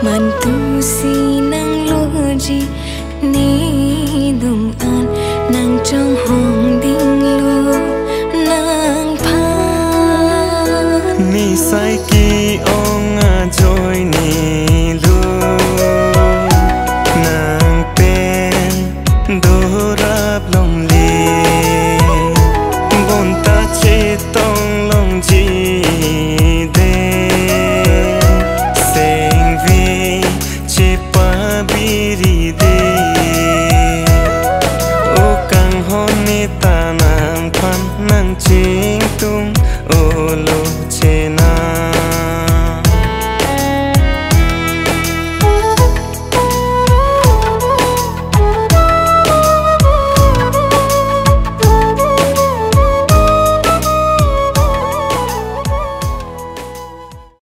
mantu si nang loji ni dung an nang trong hong ding lu nang phan ni sai ki ong a joy ni lu nang pen do rap long li bon ta che tong long ji de sing vi che pa biri de o kang hon ni ta nang phan nang ching tung o lo che na